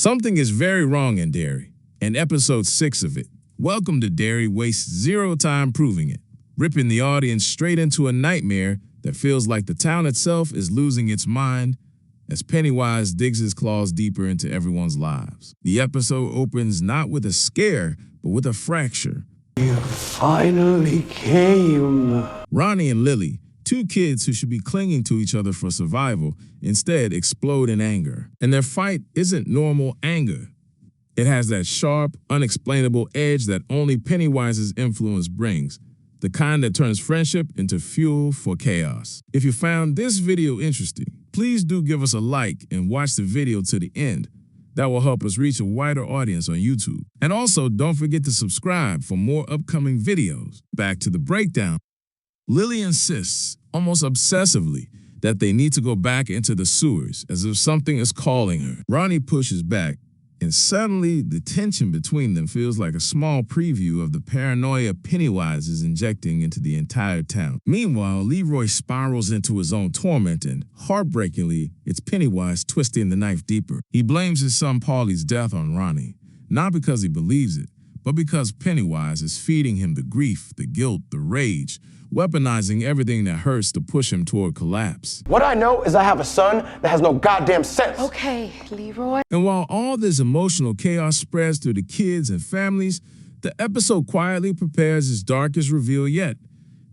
Something is very wrong in Derry, and episode 6 of it, Welcome to Derry, wastes zero time proving it, ripping the audience straight into a nightmare that feels like the town itself is losing its mind as Pennywise digs his claws deeper into everyone's lives. The episode opens not with a scare, but with a fracture. You finally came. Ronnie and Lily, two kids who should be clinging to each other for survival, instead explode in anger. And their fight isn't normal anger. It has that sharp, unexplainable edge that only Pennywise's influence brings, the kind that turns friendship into fuel for chaos. If you found this video interesting, please do give us a like and watch the video to the end. That will help us reach a wider audience on YouTube. And also, don't forget to subscribe for more upcoming videos. Back to the breakdown. Lily insists, almost obsessively, that they need to go back into the sewers, as if something is calling her. Ronnie pushes back, and suddenly the tension between them feels like a small preview of the paranoia Pennywise is injecting into the entire town. Meanwhile, Leroy spirals into his own torment, and heartbreakingly, it's Pennywise twisting the knife deeper. He blames his son Paulie's death on Ronnie, not because he believes it, but because Pennywise is feeding him the grief, the guilt, the rage, weaponizing everything that hurts to push him toward collapse. What I know is I have a son that has no goddamn sense. Okay, Leroy. And while all this emotional chaos spreads through the kids and families, the episode quietly prepares its darkest reveal yet.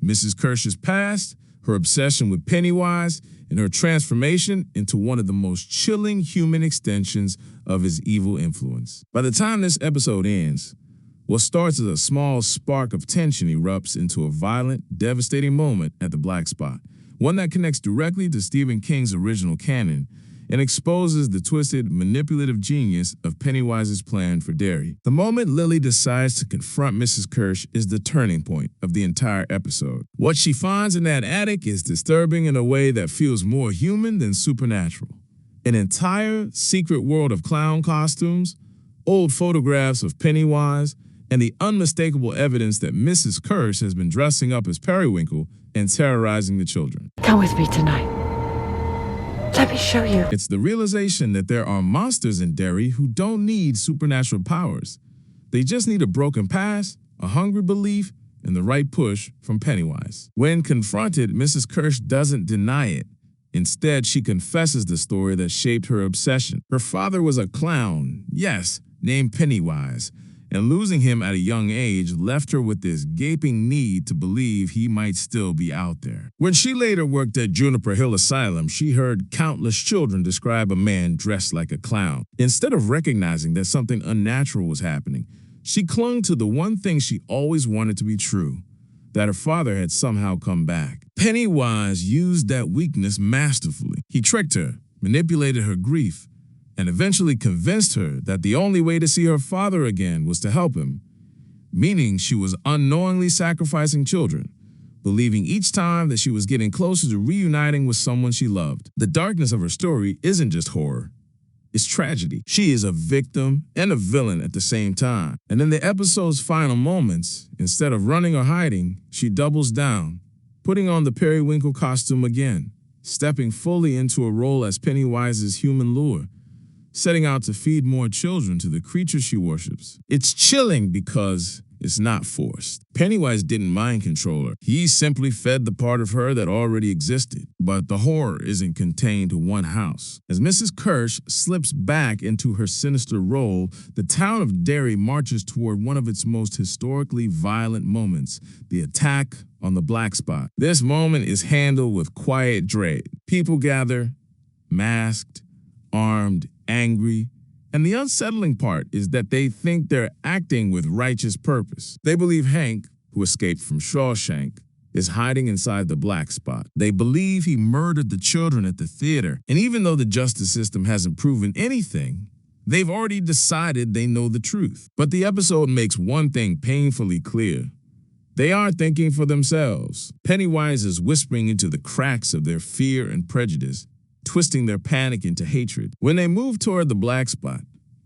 Mrs. Kersh's past, her obsession with Pennywise, and her transformation into one of the most chilling human extensions of his evil influence. By the time this episode ends, what starts as a small spark of tension erupts into a violent, devastating moment at the Black Spot, one that connects directly to Stephen King's original canon and exposes the twisted, manipulative genius of Pennywise's plan for Derry. The moment Lily decides to confront Mrs. Kersh is the turning point of the entire episode. What she finds in that attic is disturbing in a way that feels more human than supernatural. An entire secret world of clown costumes, old photographs of Pennywise, and the unmistakable evidence that Mrs. Kersh has been dressing up as Periwinkle and terrorizing the children. Come with me tonight. Let me show you. It's the realization that there are monsters in Derry who don't need supernatural powers. They just need a broken past, a hungry belief, and the right push from Pennywise. When confronted, Mrs. Kersh doesn't deny it. Instead, she confesses the story that shaped her obsession. Her father was a clown, yes, named Pennywise, and losing him at a young age left her with this gaping need to believe he might still be out there. When she later worked at Juniper Hill Asylum, she heard countless children describe a man dressed like a clown. Instead of recognizing that something unnatural was happening, she clung to the one thing she always wanted to be true, that her father had somehow come back. Pennywise used that weakness masterfully. He tricked her, manipulated her grief, and eventually convinced her that the only way to see her father again was to help him, meaning she was unknowingly sacrificing children, believing each time that she was getting closer to reuniting with someone she loved. The darkness of her story isn't just horror, it's tragedy. She is a victim and a villain at the same time. And in the episode's final moments, instead of running or hiding, she doubles down, putting on the Periwinkle costume again, stepping fully into a role as Pennywise's human lure, setting out to feed more children to the creature she worships. It's chilling because it's not forced. Pennywise didn't mind control her. He simply fed the part of her that already existed. But the horror isn't contained to one house. As Mrs. Kersh slips back into her sinister role, the town of Derry marches toward one of its most historically violent moments, the attack on the Black Spot. This moment is handled with quiet dread. People gather, masked, armed, angry, and the unsettling part is that they think they're acting with righteous purpose. They believe Hank, who escaped from Shawshank, is hiding inside the Black Spot. They believe he murdered the children at the theater, and even though the justice system hasn't proven anything, they've already decided they know the truth. But the episode makes one thing painfully clear. They aren't thinking for themselves. Pennywise is whispering into the cracks of their fear and prejudice, twisting their panic into hatred. When they move toward the Black Spot,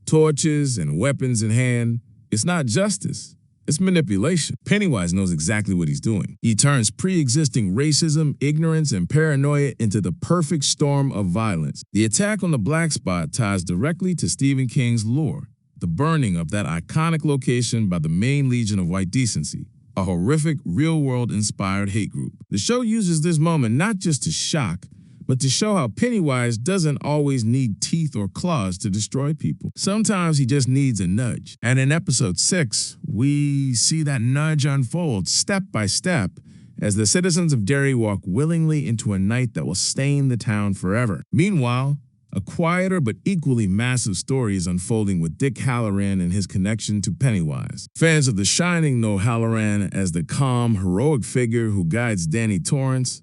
torches and weapons in hand, it's not justice, It's manipulation. Pennywise knows exactly what he's doing. He turns pre-existing racism, ignorance, and paranoia into the perfect storm of violence. The attack on the black spot ties directly to Stephen King's lore, the burning of that iconic location by the main Legion of White Decency, a horrific, real-world inspired hate group. The show uses this moment not just to shock, but to show how Pennywise doesn't always need teeth or claws to destroy people. Sometimes he just needs a nudge. And in episode 6, we see that nudge unfold step by step as the citizens of Derry walk willingly into a night that will stain the town forever. Meanwhile, a quieter but equally massive story is unfolding with Dick Hallorann and his connection to Pennywise. Fans of The Shining know Hallorann as the calm, heroic figure who guides Danny Torrance,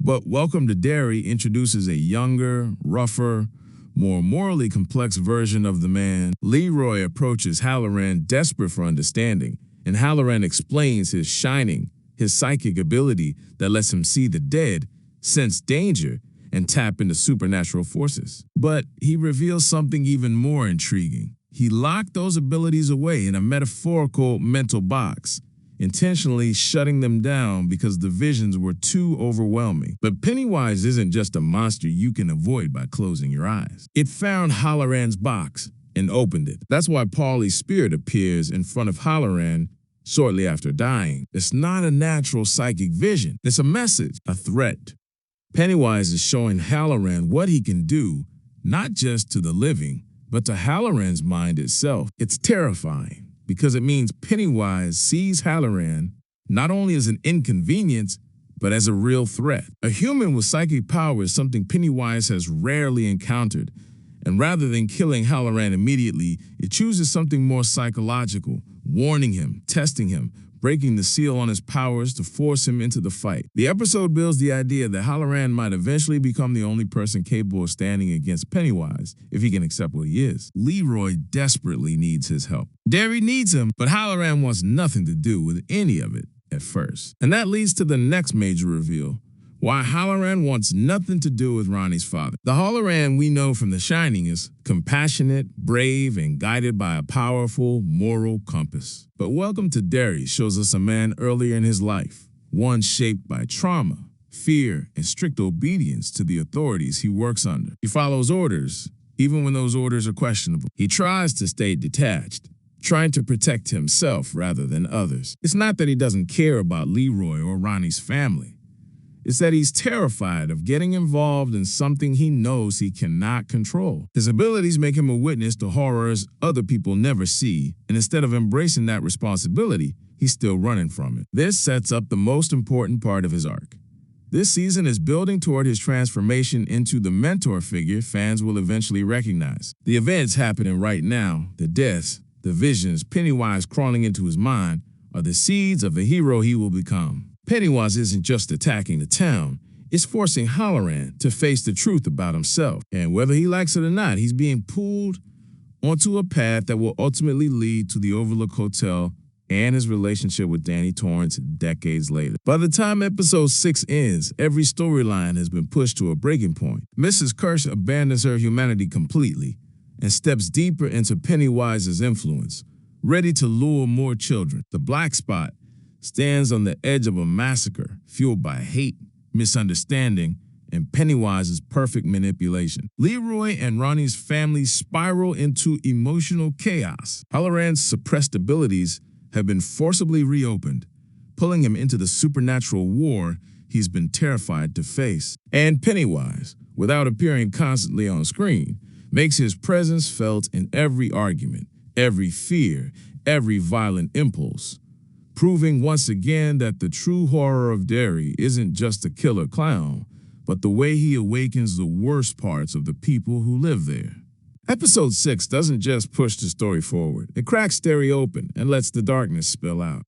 but Welcome to Derry introduces a younger, rougher, more morally complex version of the man. Leroy approaches Hallorann desperate for understanding, and Hallorann explains his shining, his psychic ability that lets him see the dead, sense danger, and tap into supernatural forces. But he reveals something even more intriguing. He locked those abilities away in a metaphorical mental box, intentionally shutting them down because the visions were too overwhelming. But Pennywise isn't just a monster you can avoid by closing your eyes. It found Hallorann's box and opened it. That's why Paulie's spirit appears in front of Hallorann shortly after dying. It's not a natural psychic vision. It's a message, a threat. Pennywise is showing Hallorann what he can do, not just to the living, but to Hallorann's mind itself. It's terrifying, because it means Pennywise sees Hallorann not only as an inconvenience, but as a real threat. A human with psychic power is something Pennywise has rarely encountered, and rather than killing Hallorann immediately, it chooses something more psychological, warning him, testing him, breaking the seal on his powers to force him into the fight. The episode builds the idea that Hallorann might eventually become the only person capable of standing against Pennywise if he can accept what he is. Leroy desperately needs his help. Derry needs him, but Hallorann wants nothing to do with any of it at first. And that leads to the next major reveal, why Hallorann wants nothing to do with Ronnie's father. The Hallorann we know from The Shining is compassionate, brave, and guided by a powerful moral compass. But Welcome to Derry shows us a man earlier in his life, one shaped by trauma, fear, and strict obedience to the authorities he works under. He follows orders, even when those orders are questionable. He tries to stay detached, trying to protect himself rather than others. It's not that he doesn't care about Leroy or Ronnie's family. It's that he's terrified of getting involved in something he knows he cannot control. His abilities make him a witness to horrors other people never see, and instead of embracing that responsibility, he's still running from it. This sets up the most important part of his arc. This season is building toward his transformation into the mentor figure fans will eventually recognize. The events happening right now, the deaths, the visions, Pennywise crawling into his mind, are the seeds of the hero he will become. Pennywise isn't just attacking the town, it's forcing Hallorann to face the truth about himself. And whether he likes it or not, he's being pulled onto a path that will ultimately lead to the Overlook Hotel and his relationship with Danny Torrance decades later. By the time episode 6 ends, every storyline has been pushed to a breaking point. Mrs. Kersh abandons her humanity completely and steps deeper into Pennywise's influence, ready to lure more children. The black spot stands on the edge of a massacre fueled by hate, misunderstanding, and Pennywise's perfect manipulation. Leroy and Ronnie's family spiral into emotional chaos. Hallorann's suppressed abilities have been forcibly reopened, pulling him into the supernatural war he's been terrified to face. And Pennywise, without appearing constantly on screen, makes his presence felt in every argument, every fear, every violent impulse, proving once again that the true horror of Derry isn't just a killer clown, but the way he awakens the worst parts of the people who live there. Episode 6 doesn't just push the story forward. It cracks Derry open and lets the darkness spill out.